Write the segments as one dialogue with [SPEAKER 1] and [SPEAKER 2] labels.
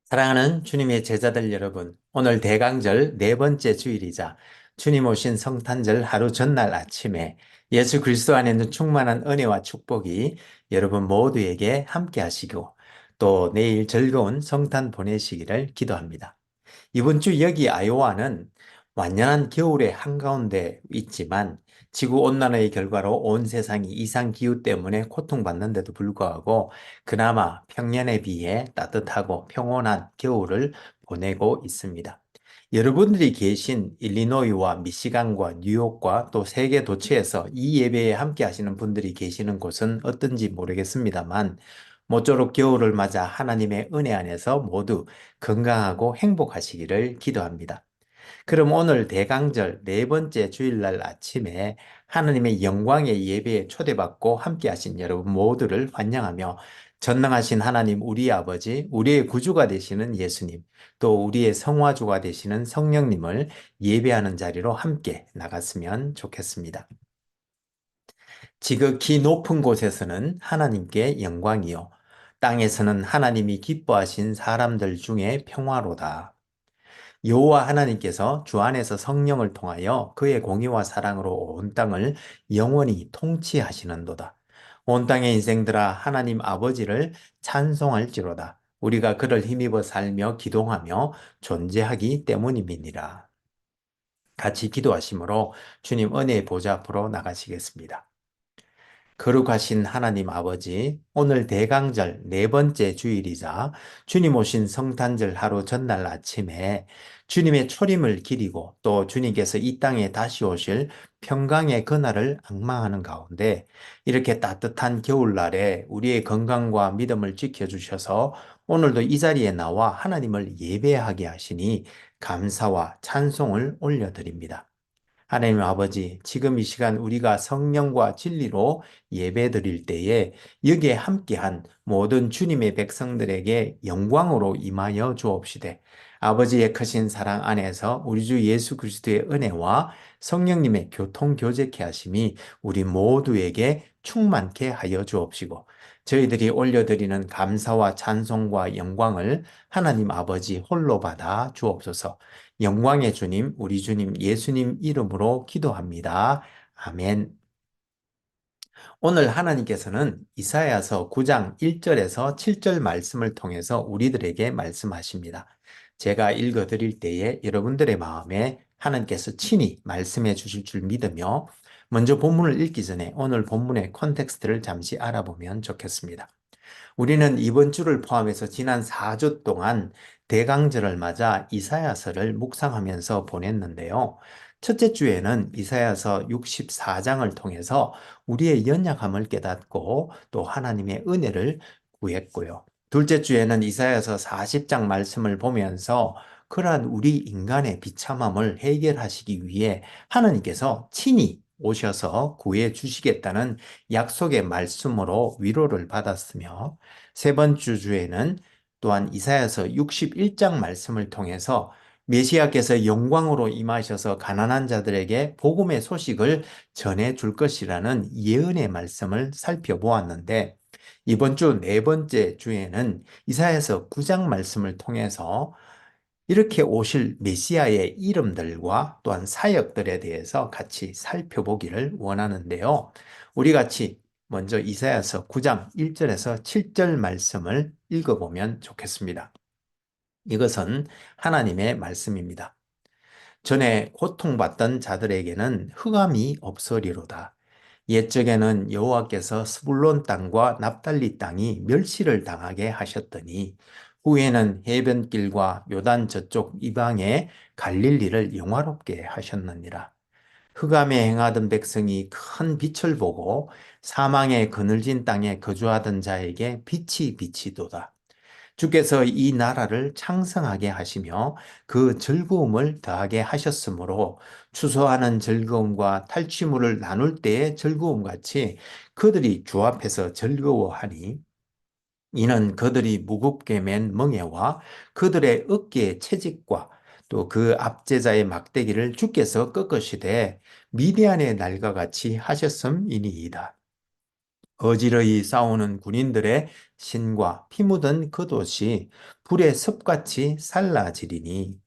[SPEAKER 1] 사랑하는 주님의 제자들 여러분, 오늘 대강절 네 번째 주일이자 주님 오신 성탄절 하루 전날 아침에 예수 그리스도 안에 있는 충만한 은혜와 축복이 여러분 모두에게 함께 하시고 또 내일 즐거운 성탄 보내시기를 기도합니다. 이번 주 여기 아이오와는 완연한 겨울의 한가운데 있지만 지구온난화의 결과로 온 세상이 이상기후 때문에 고통받는데도 불구하고 그나마 평년에 비해 따뜻하고 평온한 겨울을 보내고 있습니다. 여러분들이 계신 일리노이와 미시간과 뉴욕과 또 세계 도처에서 이 예배에 함께 하시는 분들이 계시는 곳은 어떤지 모르겠습니다만 모쪼록 겨울을 맞아 하나님의 은혜 안에서 모두 건강하고 행복하시기를 기도합니다. 그럼 오늘 대강절 네 번째 주일날 아침에 하나님의 영광의 예배에 초대받고 함께 하신 여러분 모두를 환영하며 전능하신 하나님 우리 아버지, 우리의 구주가 되시는 예수님, 또 우리의 성화주가 되시는 성령님을 예배하는 자리로 함께 나갔으면 좋겠습니다. 지극히 높은 곳에서는 하나님께 영광이요. 땅에서는 하나님이 기뻐하신 사람들 중에 평화로다. 여호와 하나님께서 주 안에서 성령을 통하여 그의 공의와 사랑으로 온 땅을 영원히 통치하시는도다. 온 땅의 인생들아 하나님 아버지를 찬송할지로다. 우리가 그를 힘입어 살며 기동하며 존재하기 때문임이니라. 같이 기도하심으로 주님 은혜의 보좌 앞으로 나가시겠습니다. 거룩하신 하나님 아버지, 오늘 대강절 네 번째 주일이자 주님 오신 성탄절 하루 전날 아침에 주님의 초림을 기리고 또 주님께서 이 땅에 다시 오실 평강의 그날을 앙망하는 가운데 이렇게 따뜻한 겨울날에 우리의 건강과 믿음을 지켜주셔서 오늘도 이 자리에 나와 하나님을 예배하게 하시니 감사와 찬송을 올려드립니다. 하나님 아버지, 지금 이 시간 우리가 성령과 진리로 예배드릴 때에 여기에 함께한 모든 주님의 백성들에게 영광으로 임하여 주옵시되 아버지의 크신 사랑 안에서 우리 주 예수 그리스도의 은혜와 성령님의 교통 교제케 하심이 우리 모두에게 충만케 하여 주옵시고 저희들이 올려드리는 감사와 찬송과 영광을 하나님 아버지 홀로 받아 주옵소서. 영광의 주님, 우리 주님 예수님 이름으로 기도합니다. 아멘. 오늘 하나님께서는 이사야서 9장 1절에서 7절 말씀을 통해서 우리들에게 말씀하십니다. 제가 읽어 드릴 때에 여러분들의 마음에 하나님께서 친히 말씀해 주실 줄 믿으며 먼저 본문을 읽기 전에 오늘 본문의 컨텍스트를 잠시 알아보면 좋겠습니다. 우리는 이번 주를 포함해서 지난 4주 동안 대강절을 맞아 이사야서를 묵상하면서 보냈는데요. 첫째 주에는 이사야서 64장을 통해서 우리의 연약함을 깨닫고 또 하나님의 은혜를 구했고요. 둘째 주에는 이사야서 40장 말씀을 보면서 그러한 우리 인간의 비참함을 해결하시기 위해 하나님께서 친히 오셔서 구해 주시겠다는 약속의 말씀으로 위로를 받았으며 세 번째 주에는 또한 이사야서 61장 말씀을 통해서 메시아께서 영광으로 임하셔서 가난한 자들에게 복음의 소식을 전해 줄 것이라는 예언의 말씀을 살펴보았는데 이번 주 네 번째 주에는 이사야서 9장 말씀을 통해서 이렇게 오실 메시아의 이름들과 또한 사역들에 대해서 같이 살펴보기를 원하는데요. 우리 같이 먼저 이사야서 9장 1절에서 7절 말씀을 읽어보면 좋겠습니다. 이것은 하나님의 말씀입니다. 전에 고통받던 자들에게는 흑암이 없으리로다. 옛적에는 여호와께서 스불론 땅과 납달리 땅이 멸시를 당하게 하셨더니 후에는 해변길과 요단 저쪽 이방에 갈릴리를 영화롭게 하셨느니라. 흑암에 행하던 백성이 큰 빛을 보고 사망의 그늘진 땅에 거주하던 자에게 빛이 비치도다. 주께서 이 나라를 창성하게 하시며 그 즐거움을 더하게 하셨으므로 추수하는 즐거움과 탈취물을 나눌 때의 즐거움 같이 그들이 주 앞에서 즐거워하니 이는 그들이 무겁게 맨 멍에와 그들의 어깨의 채찍과 또 그 압제자의 막대기를 주께서 꺾으시되 미디안의 날과 같이 하셨음이니이다. 어지러이 싸우는 군인들의 신과 피 묻은 그 도시 불의 습같이 살라지리니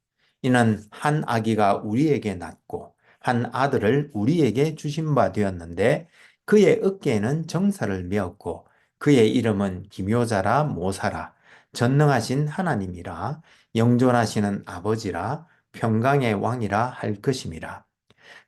[SPEAKER 1] 이는 한 아기가 우리에게 낳고 한 아들을 우리에게 주신 바 되었는데 그의 어깨에는 정사를 메었고 그의 이름은 기묘자라 모사라 전능하신 하나님이라 영존하시는 아버지라 평강의 왕이라 할 것임이라.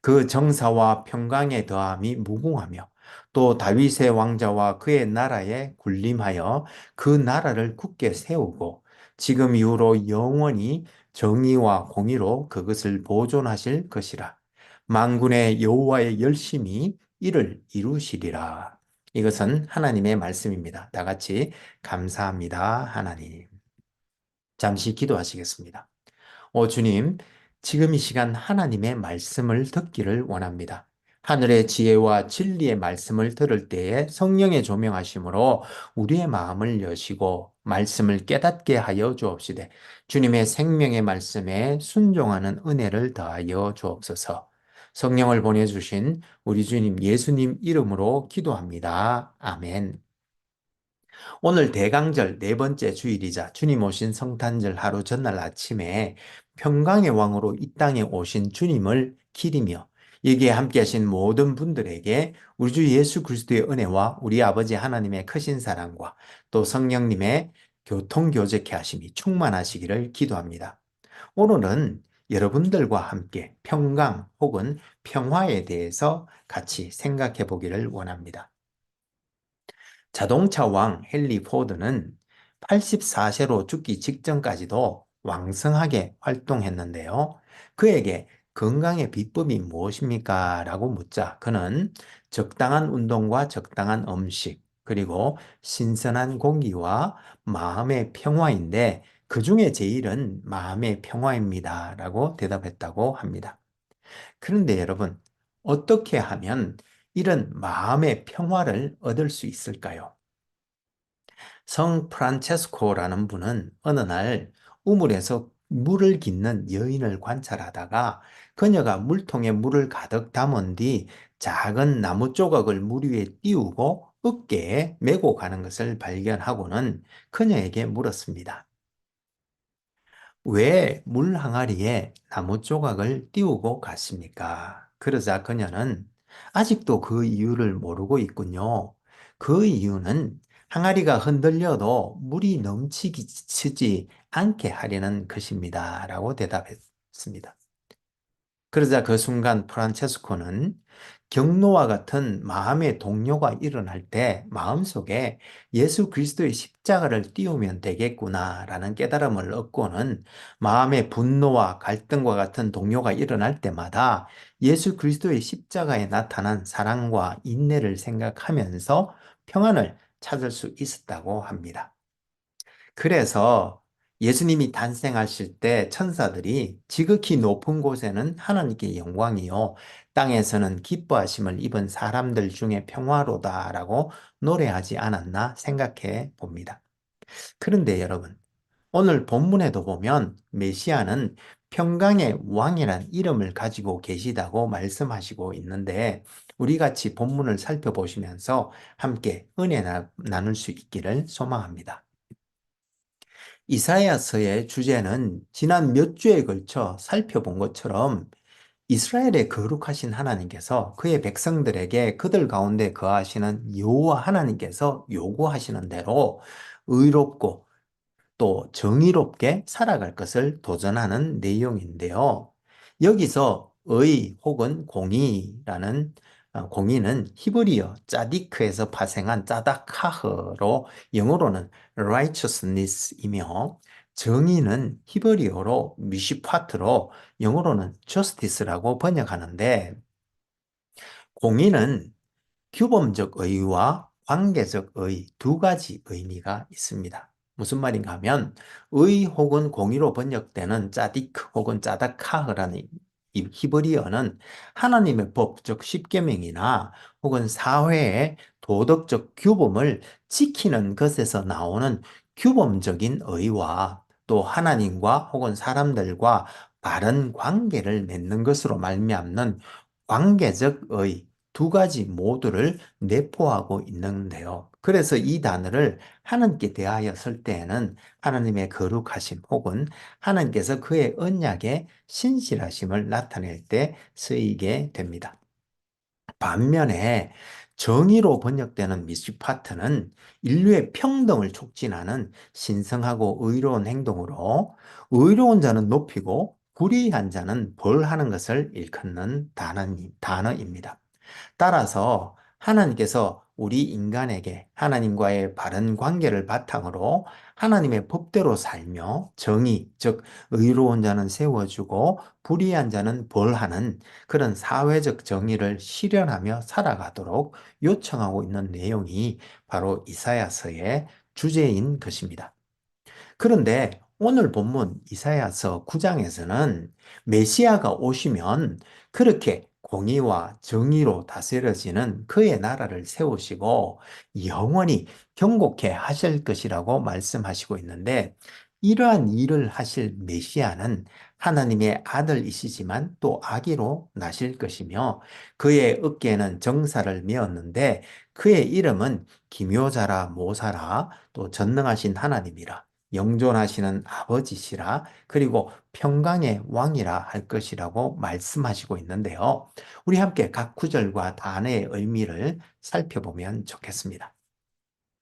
[SPEAKER 1] 그 정사와 평강의 더함이 무궁하며 또 다윗의 왕자와 그의 나라에 군림하여 그 나라를 굳게 세우고 지금 이후로 영원히 정의와 공의로 그것을 보존하실 것이라. 만군의 여호와의 열심히 이를 이루시리라. 이것은 하나님의 말씀입니다. 다 같이 감사합니다, 하나님. 잠시 기도하시겠습니다. 오 주님, 지금 이 시간 하나님의 말씀을 듣기를 원합니다. 하늘의 지혜와 진리의 말씀을 들을 때에 성령의 조명하심으로 우리의 마음을 여시고 말씀을 깨닫게 하여 주옵시되 주님의 생명의 말씀에 순종하는 은혜를 더하여 주옵소서. 성령을 보내주신 우리 주님 예수님 이름으로 기도합니다. 아멘. 오늘 대강절 네 번째 주일이자 주님 오신 성탄절 하루 전날 아침에 평강의 왕으로 이 땅에 오신 주님을 기리며 여기에 함께 하신 모든 분들에게 우리 주 예수 그리스도의 은혜와 우리 아버지 하나님의 크신 사랑과 또 성령님의 교통교제케 하심이 충만하시기를 기도합니다. 오늘은 여러분들과 함께 평강 혹은 평화에 대해서 같이 생각해 보기를 원합니다. 자동차 왕 헨리 포드는 84세로 죽기 직전까지도 왕성하게 활동했는데요. 그에게 건강의 비법이 무엇입니까? 라고 묻자 그는 적당한 운동과 적당한 음식, 그리고 신선한 공기와 마음의 평화인데 그 중에 제일은 마음의 평화입니다. 라고 대답했다고 합니다. 그런데 여러분, 어떻게 하면 이런 마음의 평화를 얻을 수 있을까요? 성 프란체스코라는 분은 어느 날 우물에서 물을 깃는 여인을 관찰하다가 그녀가 물통에 물을 가득 담은 뒤 작은 나무 조각을 물 위에 띄우고 어깨에 메고 가는 것을 발견하고는 그녀에게 물었습니다. 왜 물 항아리에 나무 조각을 띄우고 갔습니까? 그러자 그녀는 아직도 그 이유를 모르고 있군요. 그 이유는 항아리가 흔들려도 물이 넘치지 않게 하려는 것입니다. 라고 대답했습니다. 그러자 그 순간 프란체스코는 경노와 같은 마음의 동요가 일어날 때 마음속에 예수 그리스도의 십자가를 띄우면 되겠구나라는 깨달음을 얻고는 마음의 분노와 갈등과 같은 동요가 일어날 때마다 예수 그리스도의 십자가에 나타난 사랑과 인내를 생각하면서 평안을 찾을 수 있었다고 합니다. 그래서 예수님이 탄생하실 때 천사들이 지극히 높은 곳에는 하나님께 영광이요 땅에서는 기뻐하심을 입은 사람들 중에 평화로다라고 노래하지 않았나 생각해 봅니다. 그런데 여러분, 오늘 본문에도 보면 메시아는 평강의 왕이란 이름을 가지고 계시다고 말씀하시고 있는데 우리 같이 본문을 살펴보시면서 함께 은혜 나눌 수 있기를 소망합니다. 이사야서의 주제는 지난 몇 주에 걸쳐 살펴본 것처럼 이스라엘의 거룩하신 하나님께서 그의 백성들에게 그들 가운데 거하시는 여호와 하나님께서 요구하시는 대로 의롭고 또 정의롭게 살아갈 것을 도전하는 내용인데요. 여기서 의 혹은 공의라는 공의는 히브리어 짜디크에서 파생한 짜다카흐로 영어로는 righteousness이며 정의는 히브리어로 미시파트로 영어로는 justice라고 번역하는데 공의는 규범적 의와 관계적 의 두 가지 의미가 있습니다. 무슨 말인가 하면 의 혹은 공의로 번역되는 짜디크 혹은 짜다카흐라는 이 히브리어는 하나님의 법, 즉 십계명이나 혹은 사회의 도덕적 규범을 지키는 것에서 나오는 규범적인 의와 또 하나님과 혹은 사람들과 바른 관계를 맺는 것으로 말미암는 관계적 의, 두 가지 모두를 내포하고 있는데요. 그래서 이 단어를 하나님께 대하여 쓸 때에는 하나님의 거룩하심 혹은 하나님께서 그의 언약의 신실하심을 나타낼 때 쓰이게 됩니다. 반면에 정의로 번역되는 미시파트는 인류의 평등을 촉진하는 신성하고 의로운 행동으로 의로운 자는 높이고 불의한 자는 벌하는 것을 일컫는 단어입니다. 따라서 하나님께서 우리 인간에게 하나님과의 바른 관계를 바탕으로 하나님의 법대로 살며 정의, 즉 의로운 자는 세워주고 불의한 자는 벌하는 그런 사회적 정의를 실현하며 살아가도록 요청하고 있는 내용이 바로 이사야서의 주제인 것입니다. 그런데 오늘 본문 이사야서 9장에서는 메시아가 오시면 그렇게 공의와 정의로 다스려지는 그의 나라를 세우시고 영원히 경고케 하실 것이라고 말씀하시고 있는데, 이러한 일을 하실 메시아는 하나님의 아들이시지만 또 아기로 나실 것이며 그의 어깨에는 정사를 메었는데 그의 이름은 기묘자라 모사라 또 전능하신 하나님이라 영존하시는 아버지시라 그리고 평강의 왕이라 할 것이라고 말씀하시고 있는데요. 우리 함께 각 구절과 단어의 의미를 살펴보면 좋겠습니다.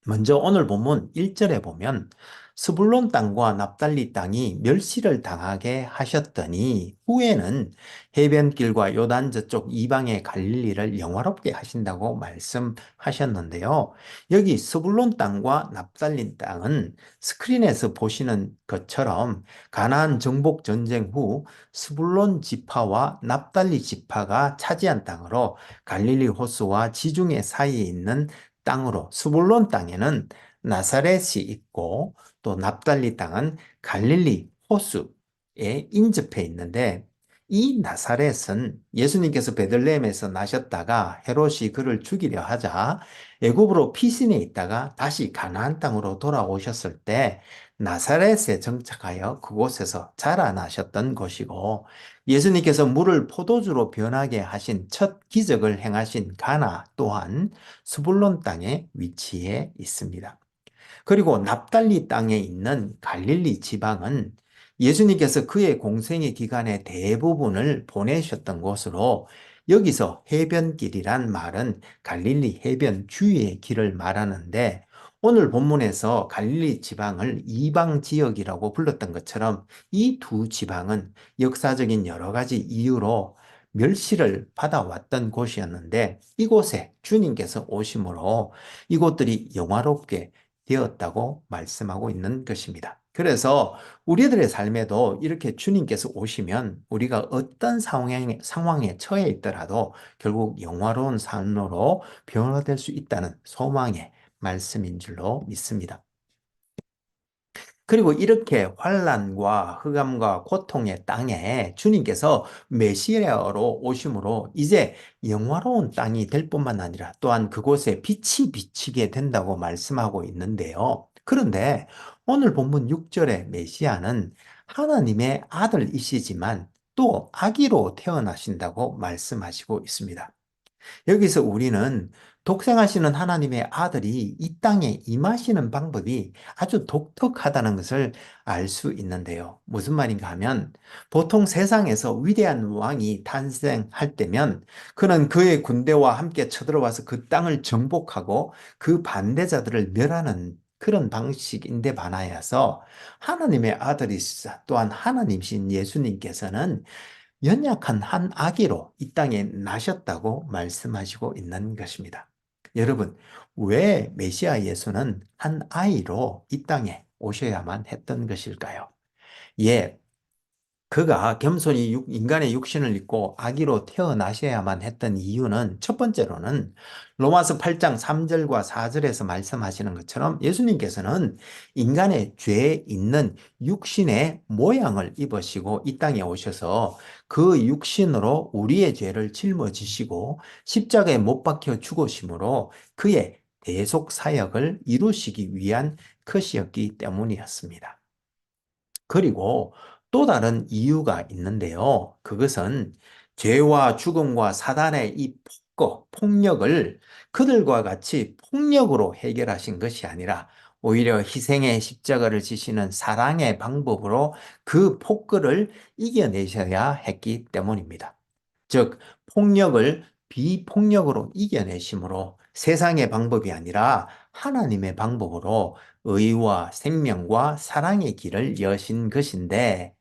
[SPEAKER 1] 먼저 오늘 본문 1절에 보면 스불론 땅과 납달리 땅이 멸시를 당하게 하셨더니 후에는 해변길과 요단 저쪽 이방의 갈릴리를 영화롭게 하신다고 말씀하셨는데요. 여기 스불론 땅과 납달리 땅은 스크린에서 보시는 것처럼 가나안 정복 전쟁 후 스불론 지파와 납달리 지파가 차지한 땅으로 갈릴리 호수와 지중해 사이에 있는 땅으로, 스불론 땅에는 나사렛이 있고 또 납달리 땅은 갈릴리 호수에 인접해 있는데, 이 나사렛은 예수님께서 베들레헴에서 나셨다가 헤롯이 그를 죽이려 하자 애굽으로 피신해 있다가 다시 가나안 땅으로 돌아오셨을 때 나사렛에 정착하여 그곳에서 자라나셨던 곳이고, 예수님께서 물을 포도주로 변하게 하신 첫 기적을 행하신 가나 또한 스불론 땅에 위치해 있습니다. 그리고 납달리 땅에 있는 갈릴리 지방은 예수님께서 그의 공생의 기간의 대부분을 보내셨던 곳으로, 여기서 해변길이란 말은 갈릴리 해변 주위의 길을 말하는데, 오늘 본문에서 갈릴리 지방을 이방 지역이라고 불렀던 것처럼 이 두 지방은 역사적인 여러 가지 이유로 멸시를 받아왔던 곳이었는데, 이곳에 주님께서 오심으로 이곳들이 영화롭게 되었다고 말씀하고 있는 것입니다. 그래서 우리들의 삶에도 이렇게 주님께서 오시면 우리가 어떤 상황에 처해 있더라도 결국 영화로운 삶으로 변화될 수 있다는 소망의 말씀인 줄로 믿습니다. 그리고 이렇게 환난과 흑암과 고통의 땅에 주님께서 메시아로 오심으로 이제 영화로운 땅이 될 뿐만 아니라 또한 그곳에 빛이 비치게 된다고 말씀하고 있는데요. 그런데 오늘 본문 6절의 메시아는 하나님의 아들이시지만 또 아기로 태어나신다고 말씀하시고 있습니다. 여기서 우리는 독생하시는 하나님의 아들이 이 땅에 임하시는 방법이 아주 독특하다는 것을 알 수 있는데요. 무슨 말인가 하면, 보통 세상에서 위대한 왕이 탄생할 때면 그는 그의 군대와 함께 쳐들어와서 그 땅을 정복하고 그 반대자들을 멸하는 그런 방식인데 반하여서 하나님의 아들이시자 또한 하나님이신 예수님께서는 연약한 한 아기로 이 땅에 나셨다고 말씀하시고 있는 것입니다. 여러분, 왜 메시아 예수는 한 아이로 이 땅에 오셔야만 했던 것일까요? 예, 그가 겸손히 인간의 육신을 입고 아기로 태어나셔야만 했던 이유는, 첫 번째로는 로마서 8장 3절과 4절에서 말씀하시는 것처럼 예수님께서는 인간의 죄에 있는 육신의 모양을 입으시고 이 땅에 오셔서 그 육신으로 우리의 죄를 짊어지시고 십자가에 못 박혀 죽으심으로 그의 대속 사역을 이루시기 위한 것이었기 때문이었습니다. 그리고 또 다른 이유가 있는데요. 그것은 죄와 죽음과 사단의 이 꺾고 폭력을 그들과 같이 폭력으로 해결하신 것이 아니라 오히려 희생의 십자가를 지시는 사랑의 방법으로 그 폭거를 이겨내셔야 했기 때문입니다. 즉, 폭력을 비폭력으로 이겨내심으로 세상의 방법이 아니라 하나님의 방법으로 의와 생명과 사랑의 길을 여신 것인데,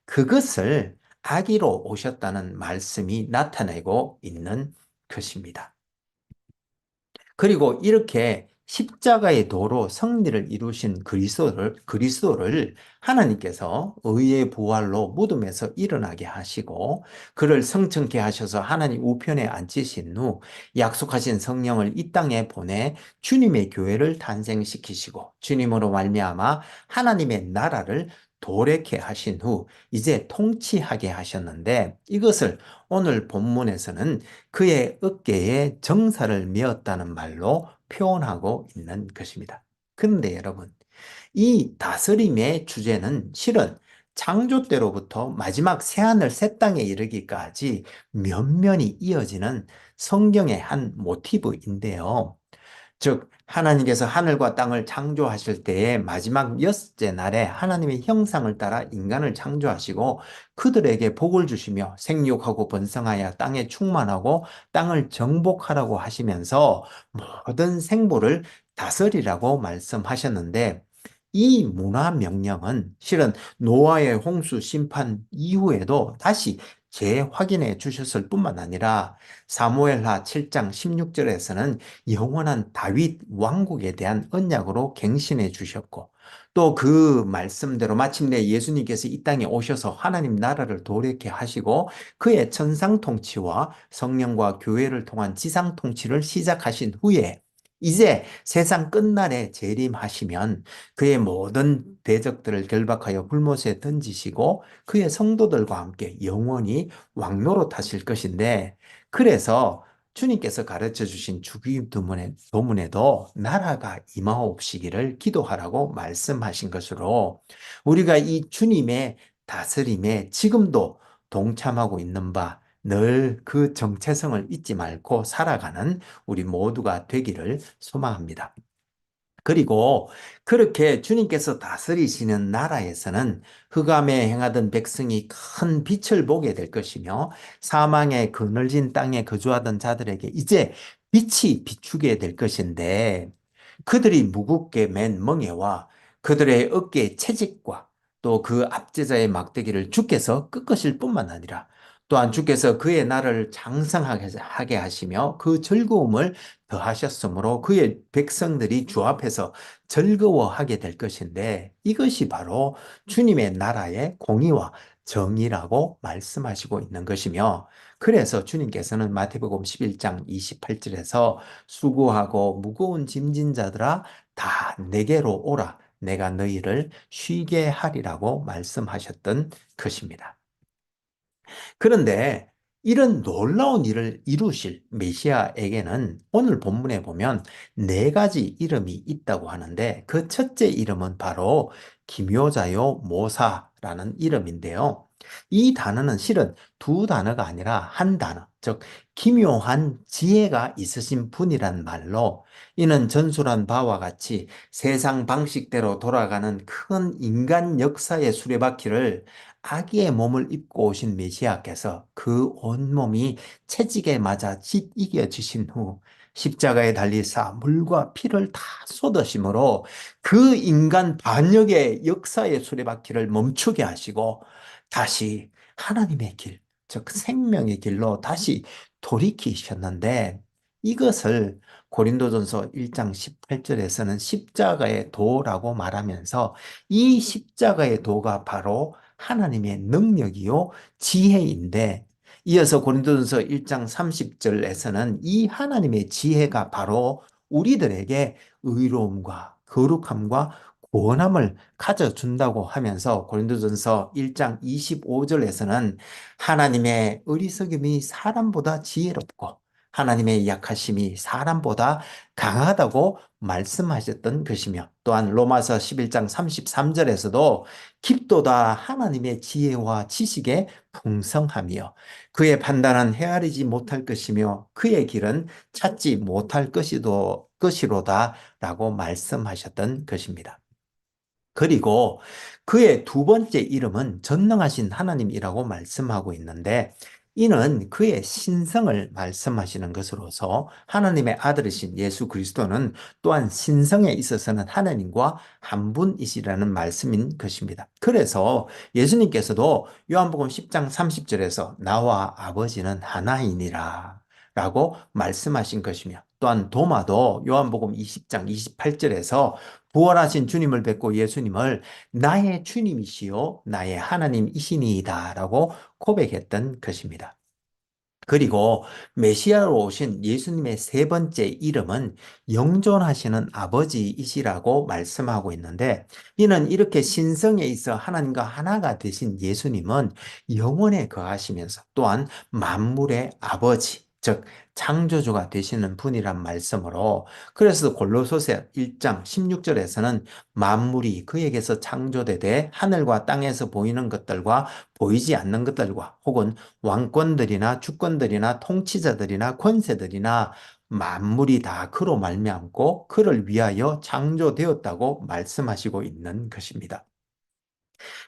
[SPEAKER 1] 그것을 아기로 오셨다는 말씀이 나타내고 있는 것입니다. 그리고 이렇게 십자가의 도로 승리를 이루신 그리스도를 하나님께서 의의 부활로 무덤에서 일어나게 하시고 그를 성천케 하셔서 하나님 우편에 앉히신 후 약속하신 성령을 이 땅에 보내 주님의 교회를 탄생시키시고 주님으로 말미암아 하나님의 나라를 도래케 하신 후 이제 통치하게 하셨는데, 이것을 오늘 본문에서는 그의 어깨에 정사를 메었다는 말로 표현하고 있는 것입니다. 그런데 여러분, 이 다스림의 주제는 실은 창조 때로부터 마지막 새하늘 새 땅에 이르기까지 면면이 이어지는 성경의 한 모티브인데요. 즉, 하나님께서 하늘과 땅을 창조하실 때에 마지막 여섯째 날에 하나님의 형상을 따라 인간을 창조하시고 그들에게 복을 주시며 생육하고 번성하여 땅에 충만하고 땅을 정복하라고 하시면서 모든 생물을 다스리라고 말씀하셨는데, 이 문화 명령은 실은 노아의 홍수 심판 이후에도 다시 재확인해 주셨을 뿐만 아니라 사무엘하 7장 16절에서는 영원한 다윗 왕국에 대한 언약으로 갱신해 주셨고, 또 그 말씀대로 마침내 예수님께서 이 땅에 오셔서 하나님 나라를 도래케 하시고 그의 천상 통치와 성령과 교회를 통한 지상 통치를 시작하신 후에 이제 세상 끝날에 재림하시면 그의 모든 대적들을 결박하여 불못에 던지시고 그의 성도들과 함께 영원히 왕노릇하실 것인데, 그래서 주님께서 가르쳐 주신 주기 도문에도 나라가 임하옵시기를 기도하라고 말씀하신 것으로 우리가 이 주님의 다스림에 지금도 동참하고 있는 바, 늘 그 정체성을 잊지 말고 살아가는 우리 모두가 되기를 소망합니다. 그리고 그렇게 주님께서 다스리시는 나라에서는 흑암에 행하던 백성이 큰 빛을 보게 될 것이며 사망의 그늘진 땅에 거주하던 자들에게 이제 빛이 비추게 될 것인데, 그들이 무겁게 맨 멍에와 그들의 어깨의 채찍과 또 그 압제자의 막대기를 주께서 꺾으실 뿐만 아니라 또한 주께서 그의 나라를 장성하게 하시며 그 즐거움을 더하셨으므로 그의 백성들이 주 앞에서 즐거워하게 될 것인데, 이것이 바로 주님의 나라의 공의와 정의라고 말씀하시고 있는 것이며, 그래서 주님께서는 마태복음 11장 28절에서 수고하고 무거운 짐진 자들아 다 내게로 오라 내가 너희를 쉬게 하리라고 말씀하셨던 것입니다. 그런데 이런 놀라운 일을 이루실 메시아에게는 오늘 본문에 보면 네 가지 이름이 있다고 하는데, 그 첫째 이름은 바로 기묘자요 모사라는 이름인데요. 이 단어는 실은 두 단어가 아니라 한 단어, 즉 기묘한 지혜가 있으신 분이란 말로, 이는 전술한 바와 같이 세상 방식대로 돌아가는 큰 인간 역사의 수레바퀴를 아기의 몸을 입고 오신 메시아께서 그 온몸이 채찍에 맞아 이겨지신 후 십자가에 달리사 물과 피를 다 쏟으심으로 그 인간 반역의 역사의 수레바퀴를 멈추게 하시고 다시 하나님의 길, 즉 생명의 길로 다시 돌이키셨는데, 이것을 고린도전서 1장 18절에서는 십자가의 도라고 말하면서 이 십자가의 도가 바로 하나님의 능력이요 지혜인데, 이어서 고린도전서 1장 30절에서는 이 하나님의 지혜가 바로 우리들에게 의로움과 거룩함과 구원함을 가져준다고 하면서 고린도전서 1장 25절에서는 하나님의 어리석음이 사람보다 지혜롭고 하나님의 약하심이 사람보다 강하다고 말씀하셨던 것이며 또한 로마서 11장 33절에서도 깊도다 하나님의 지혜와 지식의 풍성하며 그의 판단은 헤아리지 못할 것이며 그의 길은 찾지 못할 것이로다라고 말씀하셨던 것입니다. 그리고 그의 두 번째 이름은 전능하신 하나님이라고 말씀하고 있는데 이는 그의 신성을 말씀하시는 것으로서 하나님의 아들이신 예수 그리스도는 또한 신성에 있어서는 하나님과 한 분이시라는 말씀인 것입니다. 그래서 예수님께서도 요한복음 10장 30절에서 나와 아버지는 하나이니라 라고 말씀하신 것이며 또한 도마도 요한복음 20장 28절에서 부활하신 주님을 뵙고 예수님을 나의 주님이시요 나의 하나님이시니이다 라고 고백했던 것입니다. 그리고 메시아로 오신 예수님의 세 번째 이름은 영존하시는 아버지이시라고 말씀하고 있는데 이는 이렇게 신성에 있어 하나님과 하나가 되신 예수님은 영원에 거하시면서 또한 만물의 아버지 즉 창조주가 되시는 분이란 말씀으로 그래서 골로새서 1장 16절에서는 만물이 그에게서 창조되되 하늘과 땅에서 보이는 것들과 보이지 않는 것들과 혹은 왕권들이나 주권들이나 통치자들이나 권세들이나 만물이 다 그로 말미암고 그를 위하여 창조되었다고 말씀하시고 있는 것입니다.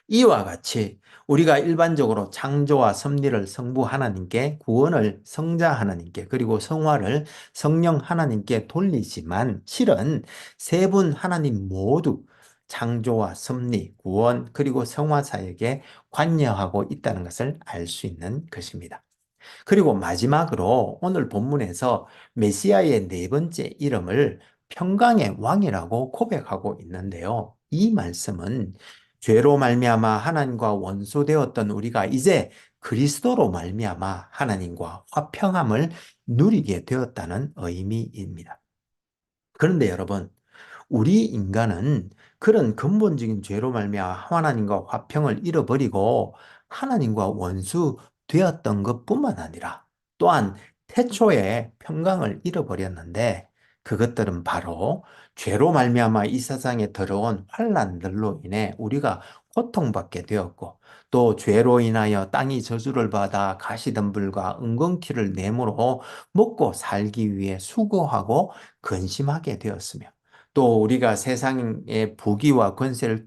[SPEAKER 1] 이와 같이 우리가 일반적으로 창조와 섭리를 성부 하나님께, 구원을 성자 하나님께, 그리고 성화를 성령 하나님께 돌리지만 실은 세 분 하나님 모두 창조와 섭리, 구원, 그리고 성화 사역에 관여하고 있다는 것을 알 수 있는 것입니다. 그리고 마지막으로 오늘 본문에서 메시아의 네 번째 이름을 평강의 왕이라고 고백하고 있는데요. 이 말씀은 죄로 말미암아 하나님과 원수되었던 우리가 이제 그리스도로 말미암아 하나님과 화평함을 누리게 되었다는 의미입니다. 그런데 여러분, 우리 인간은 그런 근본적인 죄로 말미암아 하나님과 화평을 잃어버리고 하나님과 원수 되었던 것뿐만 아니라 또한 태초에 평강을 잃어버렸는데 그것들은 바로 죄로 말미암아 이 세상에 들어온 환란들로 인해 우리가 고통받게 되었고 또 죄로 인하여 땅이 저주를 받아 가시덤불과 은근키를 내므로 먹고 살기 위해 수고하고 근심하게 되었으며 또 우리가 세상의 부귀와 권세를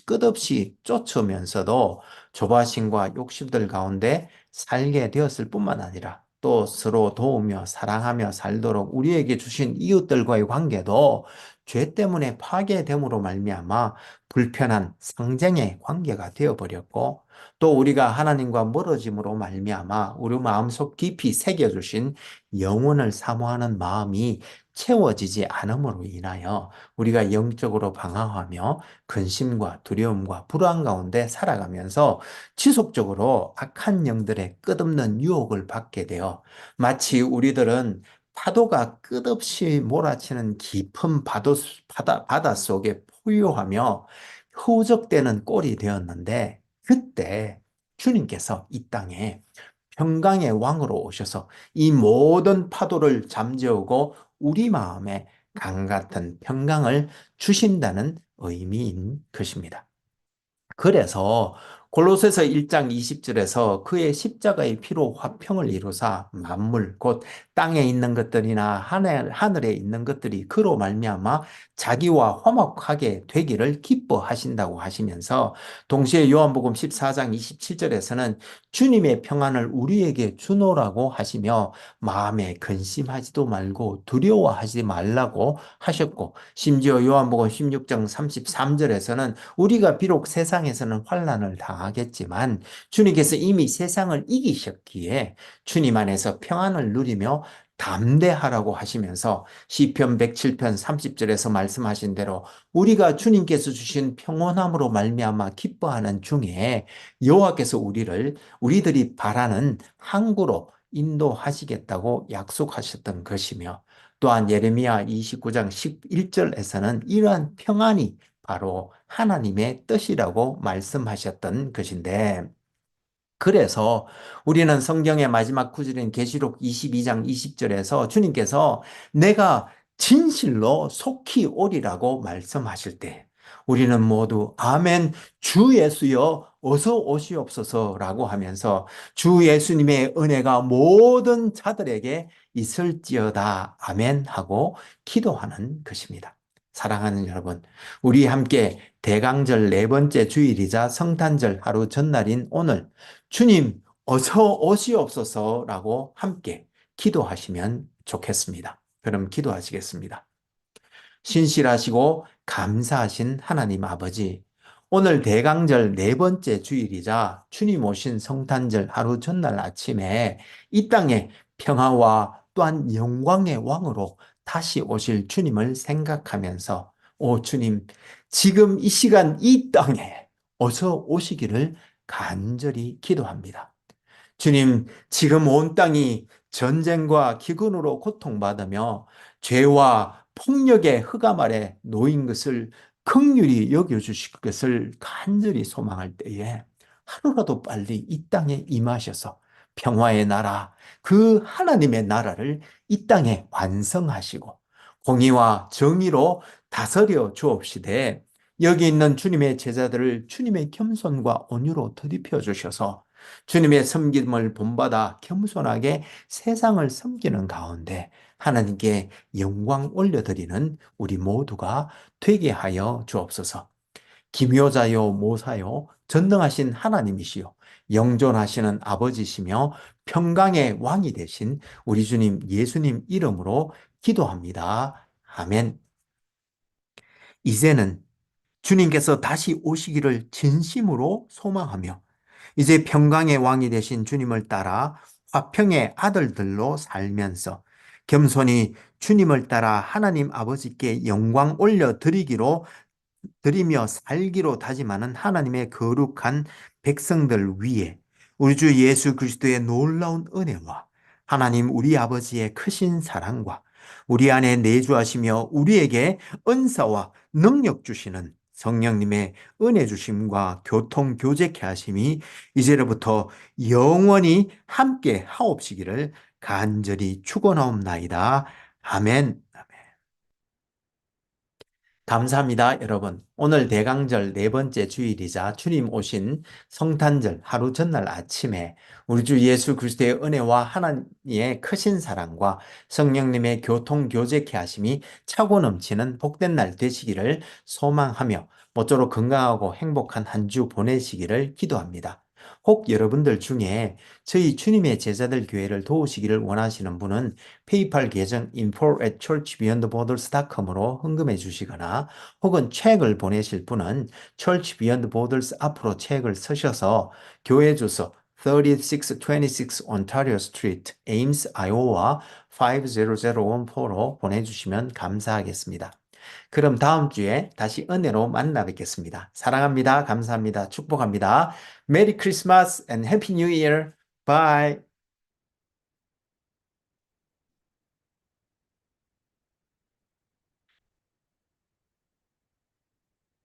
[SPEAKER 1] 끝없이 쫓으면서도 조바심과 욕심들 가운데 살게 되었을 뿐만 아니라 또 서로 도우며 사랑하며 살도록 우리에게 주신 이웃들과의 관계도 죄 때문에 파괴됨으로 말미암아 불편한 상쟁의 관계가 되어버렸고 또 우리가 하나님과 멀어짐으로 말미암아 우리 마음속 깊이 새겨주신 영혼을 사모하는 마음이 채워지지 않음으로 인하여 우리가 영적으로 방황하며 근심과 두려움과 불안 가운데 살아가면서 지속적으로 악한 영들의 끝없는 유혹을 받게 되어 마치 우리들은 파도가 끝없이 몰아치는 깊은 바다 속에 포효하며 허우적대는 꼴이 되었는데 그때 주님께서 이 땅에 평강의 왕으로 오셔서 이 모든 파도를 잠재우고 우리 마음에 강 같은 평강을 주신다는 의미인 것입니다. 그래서 골로새서 1장 20절에서 그의 십자가의 피로 화평을 이루사 만물 곧 땅에 있는 것들이나 하늘에 있는 것들이 그로 말미암아 자기와 화목하게 되기를 기뻐하신다고 하시면서 동시에 요한복음 14장 27절에서는 주님의 평안을 우리에게 주노라고 하시며 마음에 근심하지도 말고 두려워하지 말라고 하셨고 심지어 요한복음 16장 33절에서는 우리가 비록 세상에서는 환난을 당하겠지만 주님께서 이미 세상을 이기셨기에 주님 안에서 평안을 누리며 담대하라고 하시면서 시편 107편 30절에서 말씀하신 대로 우리가 주님께서 주신 평온함으로 말미암아 기뻐하는 중에 여호와께서 우리들이 바라는 항구로 인도하시겠다고 약속하셨던 것이며 또한 예레미야 29장 11절에서는 이러한 평안이 바로 하나님의 뜻이라고 말씀하셨던 것인데 그래서 우리는 성경의 마지막 구절인 계시록 22장 20절에서 주님께서 내가 진실로 속히 오리라고 말씀하실 때 우리는 모두 아멘 주 예수여 어서 오시옵소서라고 하면서 주 예수님의 은혜가 모든 자들에게 있을지어다 아멘 하고 기도하는 것입니다. 사랑하는 여러분, 우리 함께 대강절 네 번째 주일이자 성탄절 하루 전날인 오늘 주님 어서 오시옵소서라고 함께 기도하시면 좋겠습니다. 그럼 기도하시겠습니다. 신실하시고 감사하신 하나님 아버지, 오늘 대강절 네 번째 주일이자 주님 오신 성탄절 하루 전날 아침에 이 땅에 평화와 또한 영광의 왕으로 다시 오실 주님을 생각하면서 오 주님, 지금 이 시간 이 땅에 어서 오시기를 간절히 기도합니다. 주님, 지금 온 땅이 전쟁과 기근으로 고통받으며 죄와 폭력의 흑암 아래 놓인 것을 긍휼히 여겨주실 것을 간절히 소망할 때에 하루라도 빨리 이 땅에 임하셔서 평화의 나라, 그 하나님의 나라를 이 땅에 완성하시고 공의와 정의로 다스려 주옵시되 여기 있는 주님의 제자들을 주님의 겸손과 온유로 더입혀 주셔서 주님의 섬김을 본받아 겸손하게 세상을 섬기는 가운데 하나님께 영광 올려드리는 우리 모두가 되게 하여 주옵소서. 기묘자요 모사요 전능하신 하나님이시요 영존하시는 아버지시며 평강의 왕이 되신 우리 주님 예수님 이름으로 기도합니다. 아멘. 이제는 주님께서 다시 오시기를 진심으로 소망하며 이제 평강의 왕이 되신 주님을 따라 화평의 아들들로 살면서 겸손히 주님을 따라 하나님 아버지께 영광 올려 드리며 살기로 다짐하는 하나님의 거룩한 백성들 위에 우리 주 예수 그리스도의 놀라운 은혜와 하나님 우리 아버지의 크신 사랑과 우리 안에 내주하시며 우리에게 은사와 능력 주시는 성령님의 은혜 주심과 교통 교제케 하심이 이제로부터 영원히 함께 하옵시기를 간절히 축원하옵나이다. 아멘. 감사합니다, 여러분. 오늘 대강절 네 번째 주일이자 주님 오신 성탄절 하루 전날 아침에 우리 주 예수 그리스도의 은혜와 하나님의 크신 사랑과 성령님의 교통 교제케 하심이 차고 넘치는 복된 날 되시기를 소망하며 모쪼록 건강하고 행복한 한 주 보내시기를 기도합니다. 혹 여러분들 중에 저희 주님의 제자들 교회를 도우시기를 원하시는 분은 페이팔 계정 info@churchbeyondborders.com으로 헌금해 주시거나 혹은 책을 보내실 분은 Church Beyond Borders 앞으로 책을 쓰셔서 교회 주소 3626 Ontario Street, Ames, Iowa 50014로 보내주시면 감사하겠습니다. 그럼 다음 주에 다시 은혜로 만나 뵙겠습니다. 사랑합니다. 감사합니다. 축복합니다. 메리 크리스마스 and 해피 뉴 이어. 바이.